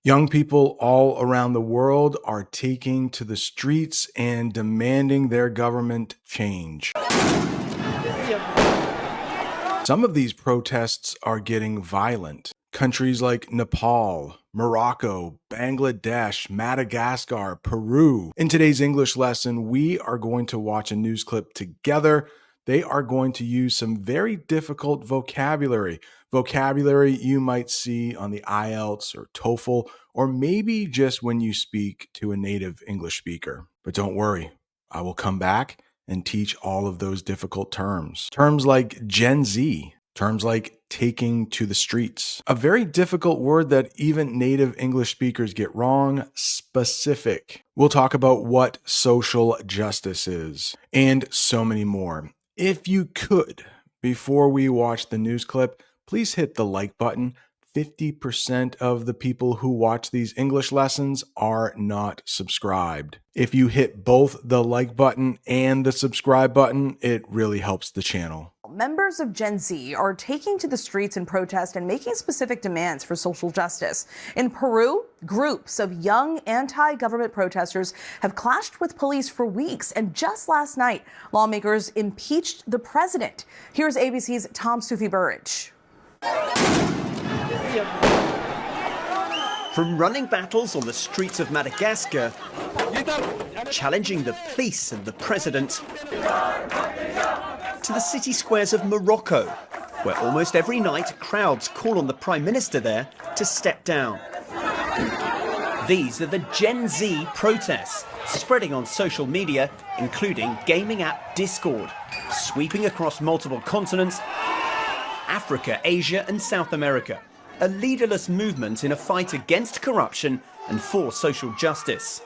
Young people all around the world are taking to the streets and demanding their government change. Some of these protests are getting violent. Countries like Nepal, Morocco, Bangladesh, Madagascar, Peru. In today's English lesson, we are going to watch a news clip together. They are going to use some very difficult vocabulary. Vocabulary you might see on the IELTS or TOEFL, or maybe just when you speak to a native English speaker. But don't worry, I will come back and teach all of those difficult terms. Terms like Gen Z, terms like taking to the streets. A very difficult word that even native English speakers get wrong, specific. We'll talk about what social justice is, and so many more. If you could, before we watch the news clip, please hit the like button. 50% of the people who watch these English lessons are not subscribed. If you hit both the like button and the subscribe button, it really helps the channel. Members of Gen Z are taking to the streets in protest and making specific demands for social justice. In Peru, groups of young anti-government protesters have clashed with police for weeks, and just last night, lawmakers impeached the president. Here's ABC's Tom Sufi-Burridge. From running battles on the streets of Madagascar, challenging the police and the president, to the city squares of Morocco, where almost every night crowds call on the Prime Minister there to step down. These are the Gen Z protests, spreading on social media, including gaming app Discord, sweeping across multiple continents, Africa, Asia and South America. A leaderless movement in a fight against corruption and for social justice.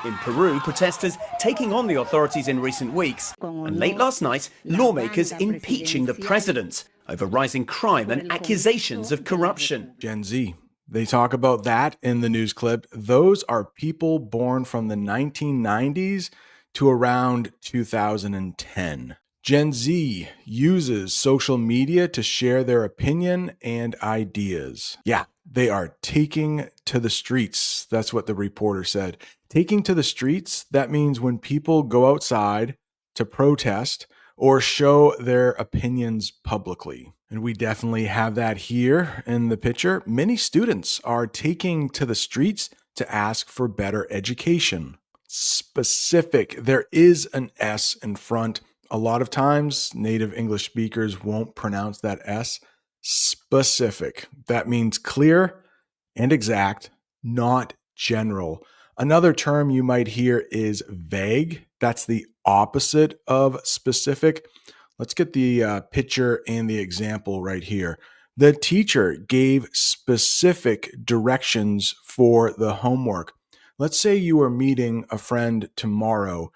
In Peru, protesters taking on the authorities in recent weeks, and late last night, lawmakers impeaching the president over rising crime and accusations of corruption. Gen Z. They talk about that in the news clip. Those are people born from the 1990s to around 2010. Gen Z uses social media to share their opinion and ideas. Yeah, they are taking to the streets. That's what the reporter said. Taking to the streets, that means when people go outside to protest or show their opinions publicly. And we definitely have that here in the picture. Many students are taking to the streets to ask for better education. Specific. There is an S in front. A lot of times, native English speakers won't pronounce that S. Specific. That means clear and exact, not general. Another term you might hear is vague. That's the opposite of specific. Let's get the picture and the example right here. The teacher gave specific directions for the homework. Let's say you are meeting a friend tomorrow.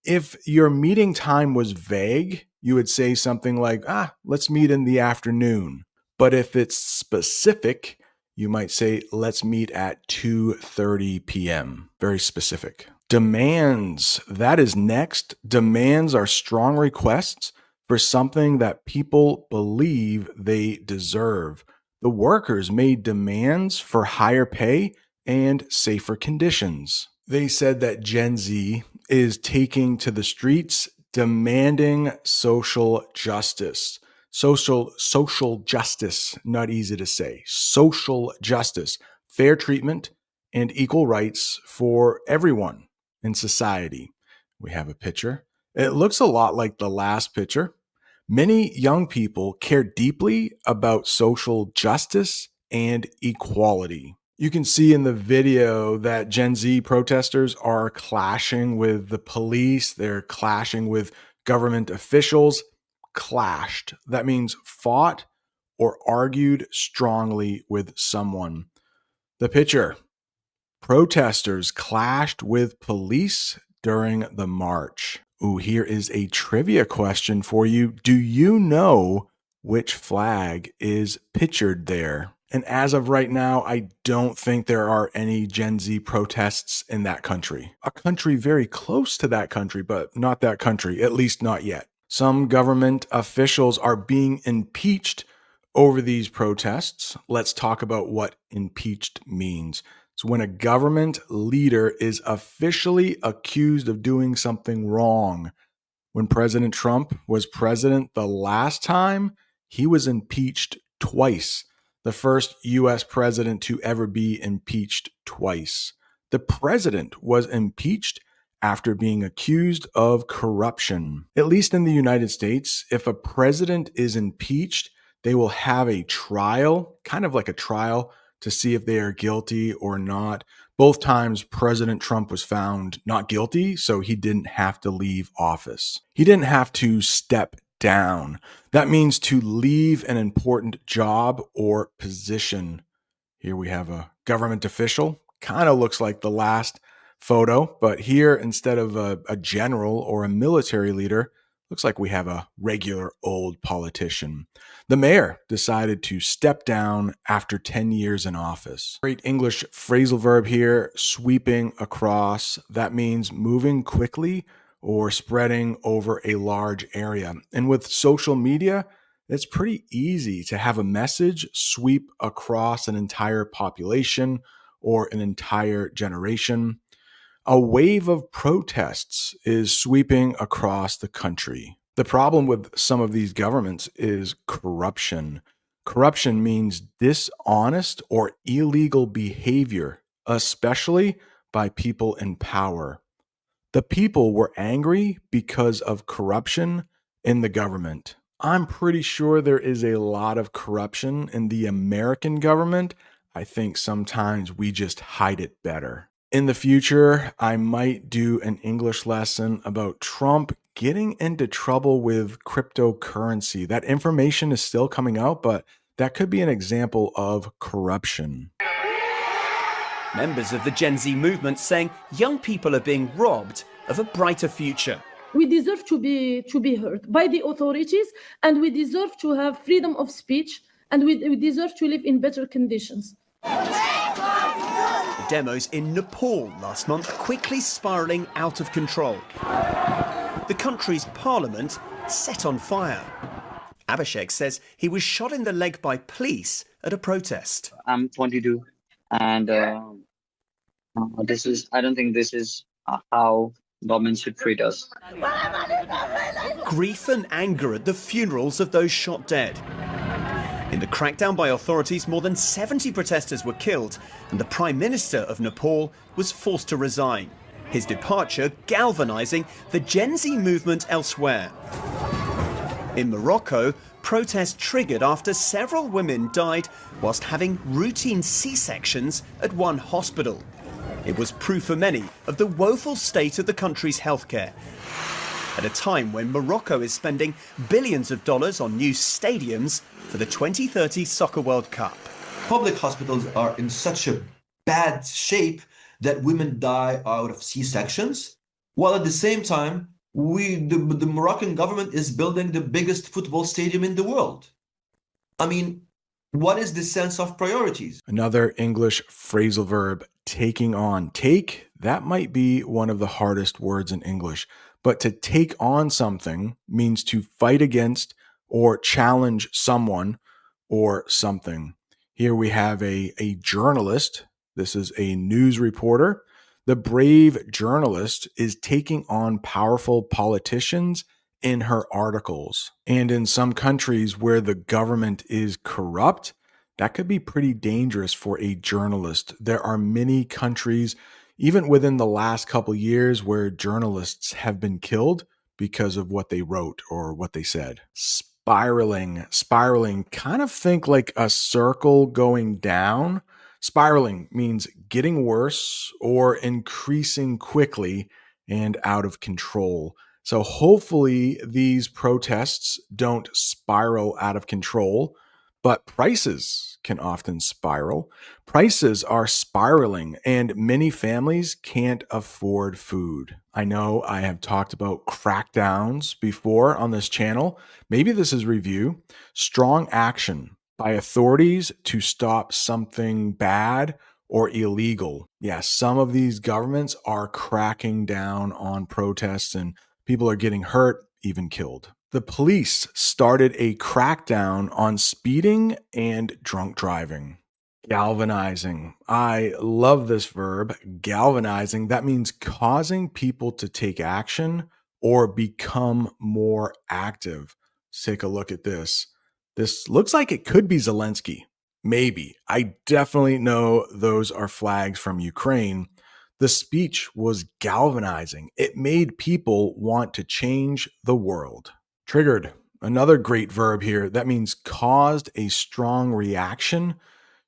If your meeting time was vague, you would say something like, let's meet in the afternoon. But if it's specific, you might say, let's meet at 2:30 p.m. Very specific. Demands, that is next. Demands are strong requests for something that people believe they deserve. The workers made demands for higher pay and safer conditions. They said that Gen Z is taking to the streets demanding social justice. Social justice, not easy to say. Social justice, fair treatment and equal rights for everyone in society. We have a picture. It looks a lot like the last picture. Many young people care deeply about social justice and equality. You can see in the video that Gen Z protesters are clashing with the police. They're clashing with government officials. Clashed. That means fought or argued strongly with someone. The picture. Protesters clashed with police during the march. Ooh, here is a trivia question for you. Do you know which flag is pictured there? And as of right now, I don't think there are any Gen Z protests in that country. A country very close to that country, but not that country, at least not yet. Some government officials are being impeached over these protests, let's talk about what impeached means. It's when a government leader is officially accused of doing something wrong. When President Trump was president the last time, he was impeached twice. The first US president to ever be impeached twice. The president was impeached after being accused of corruption. At least in the United States, if a president is impeached, they will have a trial, kind of like a trial, to see if they are guilty or not. Both times, President Trump was found not guilty, so he didn't have to leave office. He didn't have to step down. That means to leave an important job or position. Here we have a government official. Kind of looks like the last photo, but here, instead of a general or a military leader, looks like we have a regular old politician. The mayor decided to step down after 10 years in office. Great English phrasal verb here, sweeping across. That means moving quickly or spreading over a large area. And with social media, it's pretty easy to have a message sweep across an entire population or an entire generation. A wave of protests is sweeping across the country. The problem with some of these governments is corruption. Corruption means dishonest or illegal behavior, especially by people in power. The people were angry because of corruption in the government. I'm pretty sure there is a lot of corruption in the American government. I think sometimes we just hide it better. In the future, I might do an English lesson about Trump getting into trouble with cryptocurrency. That information is still coming out, but that could be an example of corruption. Members of the Gen Z movement saying young people are being robbed of a brighter future. We deserve to be heard by the authorities, and we deserve to have freedom of speech, and we deserve to live in better conditions. The demos in Nepal last month quickly spiralling out of control. The country's parliament set on fire. Abhishek says he was shot in the leg by police at a protest. I'm 22, and I don't think this is how government should treat us. Grief and anger at the funerals of those shot dead. In the crackdown by authorities, more than 70 protesters were killed, and the Prime Minister of Nepal was forced to resign. His departure galvanizing the Gen Z movement elsewhere. In Morocco, protests triggered after several women died whilst having routine C-sections at one hospital. It was proof for many of the woeful state of the country's healthcare. At a time when Morocco is spending billions of dollars on new stadiums for the 2030 Soccer World Cup. Public hospitals are in such a bad shape that women die out of C-sections, while at the same time, the Moroccan government is building the biggest football stadium in the world. I mean, what is the sense of priorities? Another English phrasal verb, taking on. Take, that might be one of the hardest words in English. But to take on something means to fight against or challenge someone or something. Here we have a journalist. This is a news reporter. The brave journalist is taking on powerful politicians in her articles. And in some countries where the government is corrupt, that could be pretty dangerous for a journalist. There are many countries, even within the last couple years, where journalists have been killed because of what they wrote or what they said. Spiraling, kind of think like a circle going down. Spiraling means getting worse or increasing quickly and out of control. So hopefully these protests don't spiral out of control, but prices can often spiral. Prices are spiraling and many families can't afford food. I know I have talked about crackdowns before on this channel. Maybe this is review. Strong action by authorities to stop something bad or illegal. Yes, some of these governments are cracking down on protests and people are getting hurt, even killed. The police started a crackdown on speeding and drunk driving. Galvanizing. I love this verb, galvanizing. That means causing people to take action or become more active. Let's take a look at this. This looks like it could be Zelensky. Maybe. I definitely know those are flags from Ukraine. The speech was galvanizing. It made people want to change the world. Triggered. Another great verb here. That means caused a strong reaction,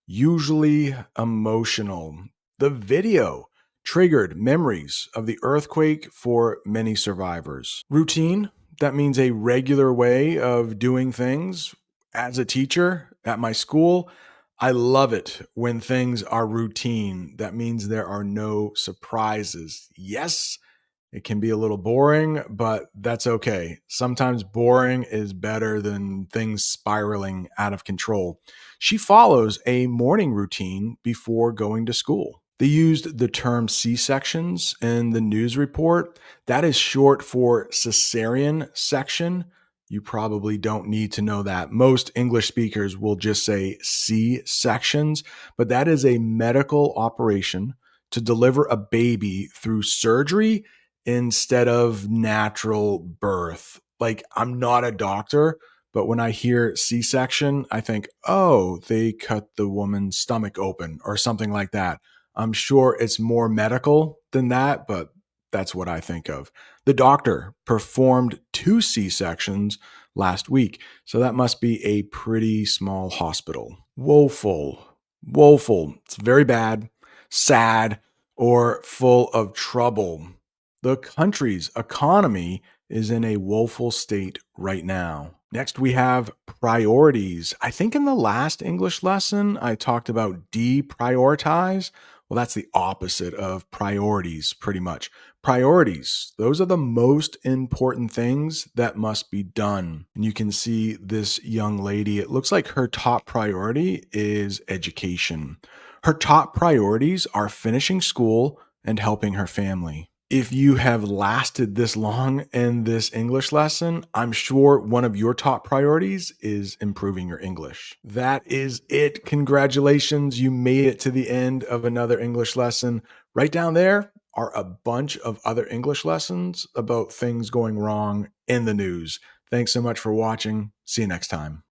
usually emotional. The video triggered memories of the earthquake for many survivors. Routine, that means a regular way of doing things. As a teacher at my school, I love it when things are routine. That means there are no surprises. Yes, it can be a little boring, but that's okay. Sometimes boring is better than things spiraling out of control. She follows a morning routine before going to school. They used the term C-sections in the news report. That is short for cesarean section. You probably don't need to know that. Most English speakers will just say C-sections, but that is a medical operation to deliver a baby through surgery instead of natural birth. Like, I'm not a doctor, but when I hear C-section, I think, oh, they cut the woman's stomach open or something like that. I'm sure it's more medical than that, but that's what I think of. The doctor performed 2 C-sections last week, so that must be a pretty small hospital. Woeful. Woeful. It's very bad, sad, or full of trouble. The country's economy is in a woeful state right now. Next, we have priorities. I think in the last English lesson, I talked about deprioritize. Well, that's the opposite of priorities, pretty much. Priorities, those are the most important things that must be done. And you can see this young lady, it looks like her top priority is education. Her top priorities are finishing school and helping her family. If you have lasted this long in this English lesson, I'm sure one of your top priorities is improving your English. That is it. Congratulations. You made it to the end of another English lesson. Right down there are a bunch of other English lessons about things going wrong in the news. Thanks so much for watching. See you next time.